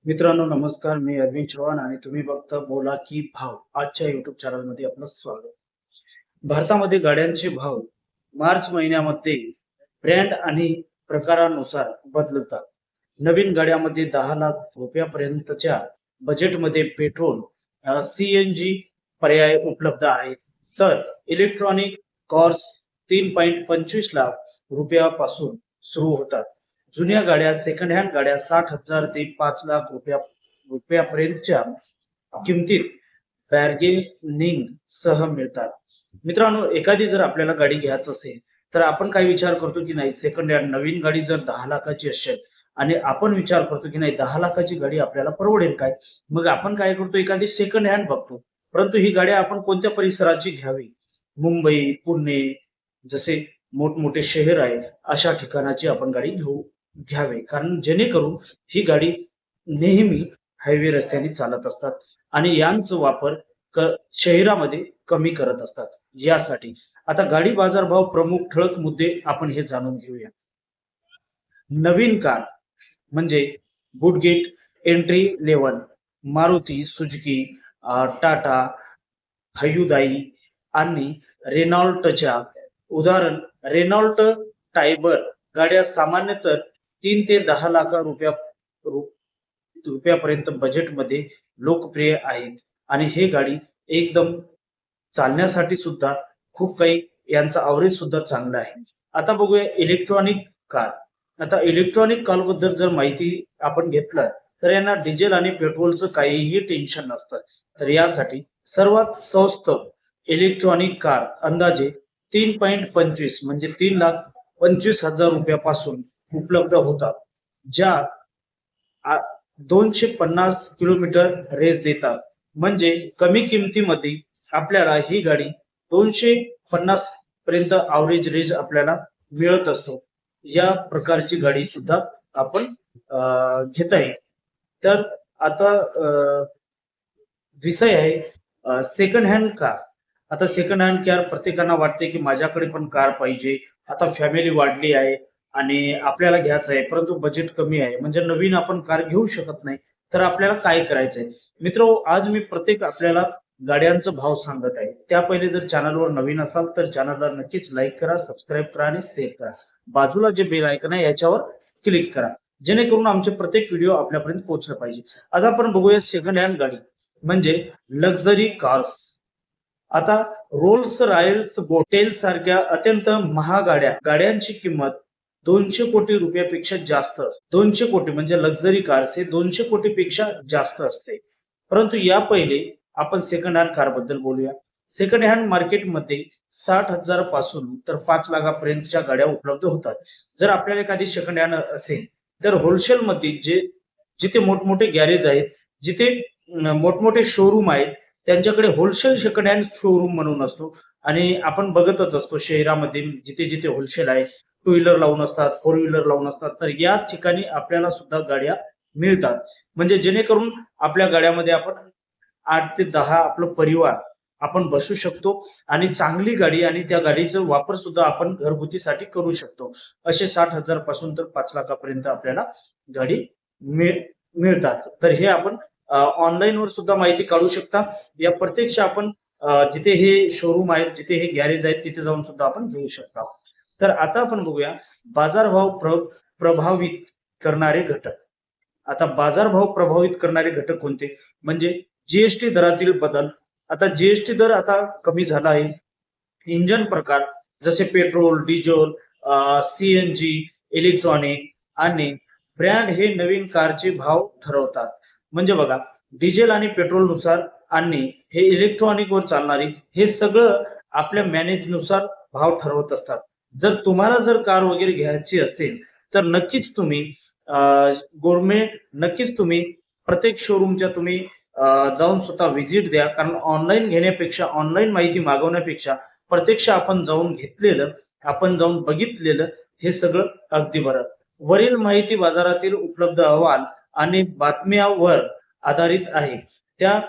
मित्रांनो नमस्कार, मी अरविंद चव्हाण आणि तुम्ही बघता बोला की भाव. आजच्या युट्यूब चॅनलमध्ये आपलं स्वागत. भारतामध्ये गाड्यांचे भाव मार्च महिन्यामध्ये ब्रँड आणि प्रकारानुसार बदलतात. नवीन गाड्यामध्ये 10 लाख रुपयापर्यंतच्या बजेटमध्ये पेट्रोल CNG पर्याय उपलब्ध आहेत. तर इलेक्ट्रॉनिक कार्स 3.25 लाख रुपयापासून सुरू होतात. जुन्या गाड्या सेकंड हँड गाड्या 60,000 ते 5 लाख रुपयापर्यंतच्या किमतीत बार्गेनिंग सह मिळतात. मित्रांनो, एखादी जर आपल्याला गाडी घ्यायची असेल तर आपण काय विचार करतो की नाही, सेकंड हँड नवीन गाडी जर 10 लाखाची असेल आणि आपण विचार करतो की नाही 10 लाखाची गाडी आपल्याला परवडेल काय, मग आपण काय करतो, एखादी सेकंड हँड बघतो. परंतु ही गाडी आपण कोणत्या परिसराची घ्यावी? मुंबई, पुणे जसे मोठमोठे शहर आहे अशा ठिकाणाची आपण गाडी घ्यावे, कारण जेणेकरून ही गाडी नेहमी हायवे रस्त्याने चालत असतात आणि यांचा वापर शहरामध्ये कमी करत असतात. यासाठी आता गाडी बाजारभाव प्रमुख ठळक मुद्दे आपण हे जाणून घेऊया. नवीन कार म्हणजे budget entry level, Maruti Suzuki, Tata, Hyundai आणि रेनॉल्टच्या उदाहरण रेनॉल्ट टायबर गाड्या सामान्यतः 3 ते 10 लाख रुपयापर्यंत बजेटमध्ये लोकप्रिय आहेत आणि हे गाडी एकदम चालण्यासाठी सुद्धा खूप काही यांचा अवरेज सुद्धा चांगला आहे. आता बघूया इलेक्ट्रॉनिक कार. आता इलेक्ट्रॉनिक कार बद्दल जर माहिती आपण घेतलं तर यांना डिझेल आणि पेट्रोलचं काहीही टेन्शन नसतं. तर यासाठी सर्वात स्वस्त इलेक्ट्रॉनिक कार अंदाजे 3.25 म्हणजे 3,25,000 रुपयापासून उपलब्ध होतात, ज्या 250 किलोमीटर रेस देतात. म्हणजे कमी किमतीमध्ये आपल्याला ही गाडी 250 पर्यंत अवरेज रेंज आपल्याला मिळत असतो. या प्रकारची गाडी सुद्धा आपण घेता येईल. तर आता विषय आहे सेकंड हँड कार. आता सेकंड हँड कार प्रत्येकांना वाटते की माझ्याकडे पण कार पाहिजे, आता फॅमिली वाढली आहे आणि आपल्याला घ्यायचं आहे परंतु बजेट कमी आहे, म्हणजे नवीन आपण कार घेऊ शकत नाही. तर आपल्याला काय करायचंय मित्र, आज मी प्रत्येक आपल्याला गाड्यांचा भाव सांगत आहे. त्या पहिले जर चॅनलवर नवीन असाल तर चॅनलला नक्कीच लाईक करा, सबस्क्राईब करा आणि शेअर करा. बाजूला जे बेल आयकॉन आहे याच्यावर क्लिक करा, जेणेकरून आमचे प्रत्येक व्हिडिओ आपल्यापर्यंत पोहोचला पाहिजे. आता आपण बघूया सेकंड हँड गाडी म्हणजे लक्झरी कार्स. आता रोल्स रॉयल्स, बोटेल सारख्या अत्यंत महागाड्या गाड्यांची किंमत 200 कोटी रुपयापेक्षा जास्त असते. 200 कोटी म्हणजे लक्झरी कार्स हे 200 कोटीपेक्षा जास्त असते. परंतु या पहिले आपण सेकंड हँड कार बद्दल बोलूया. सेकंड हँड मार्केटमध्ये 60,000 पासून तर 5 लाखापर्यंतच्या गाड्या उपलब्ध होतात. जर आपल्याला एखादी सेकंड हँड असेल तर होलसेल मध्ये जिथे मोठमोठे गॅरेज आहेत, जिथे मोठमोठे शोरूम आहेत, त्यांच्याकडे होलसेल सेकंड हँड शोरूम म्हणून असतो आणि आपण बघतच असतो शहरामध्ये जिथे जिथे होलसेल आहे, टू व्हीलर लावून असतात, फोर व्हीलर लावून असतात. तर या ठिकाणी आपल्याला सुद्धा गाड्या मिळतात, म्हणजे जेणेकरून आपल्या गाड्यामध्ये आपण 8 ते 10 आपलं परिवार आपण बसू शकतो आणि चांगली गाडी आणि त्या गाडीचा वापर सुद्धा आपण घरगुतीसाठी करू शकतो. असे 60,000 पासून तर 5 लाखापर्यंत आपल्याला गाडी मिळतात. तर हे आपण ऑनलाईन वर सुद्धा माहिती काढू शकता. या प्रत्यक्ष आपण जिथे हे शोरूम आहेत, जिथे हे गॅरेज आहेत, तिथे जाऊन सुद्धा आपण घेऊ शकता. तर आता आपण बघूया बाजारभाव प्रभावित करणारे घटक. आता बाजारभाव प्रभावित करणारे घटक कोणते म्हणजे जीएसटी दरातील बदल. आता जीएसटी दर आता कमी झाला आहे. इंजन प्रकार जसे पेट्रोल, डिझेल, CNG, इलेक्ट्रॉनिक आणि ब्रँड हे नवीन कारचे भाव ठरवतात. म्हणजे बघा, डिझेल आणि पेट्रोल नुसार आणि हे इलेक्ट्रॉनिक वर चालणारी हे सगळं आपल्या मॅनेज नुसार भाव ठरवत असतात. जर तुम्हाला जर कार वगैरे घ्यायची असेल तर नक्कीच तुम्ही नक्कीच तुम्ही प्रत्येक शोरूमच्या तुम्ही जाऊन स्वतः व्हिजिट द्या, कारण ऑनलाईन घेण्यापेक्षा, ऑनलाईन माहिती मागवण्यापेक्षा प्रत्यक्ष आपण जाऊन घेतलेलं, आपण जाऊन बघितलेलं हे सगळं अगदी बरं. वरील माहिती बाजारातील उपलब्ध अहवाल आणि बातम्यावर आधारित आहे. त्या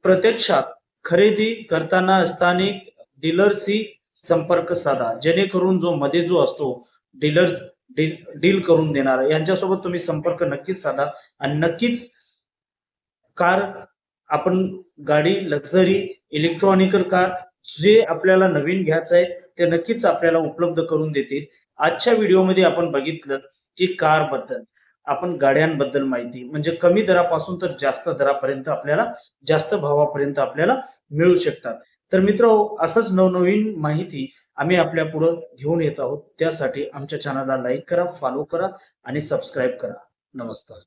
प्रत्यक्षात खरेदी करताना स्थानिक डीलरशी संपर्क साधा, जेणेकरून जो मध्ये जो असतो डील करून देणार यांच्यासोबत तुम्ही संपर्क नक्कीच साधा आणि नक्कीच कार आपण गाडी लक्झरी इलेक्ट्रॉनिकल कार जे आपल्याला नवीन घ्यायचं आहे ते नक्कीच आपल्याला उपलब्ध करून देतील. आजच्या व्हिडिओमध्ये आपण बघितलं की कार बद्दल, आपण गाड्यांबद्दल माहिती म्हणजे कमी दरापासून तर जास्त दरापर्यंत आपल्याला जास्त भावापर्यंत आपल्याला मिळू शकतात. तर मित्रांनो, असंच नवनवीन माहिती आम्ही आपल्या पुढे घेऊन येत आहोत. त्यासाठी आमच्या चॅनलला लाईक करा, फॉलो करा आणि सबस्क्राईब करा. नमस्कार.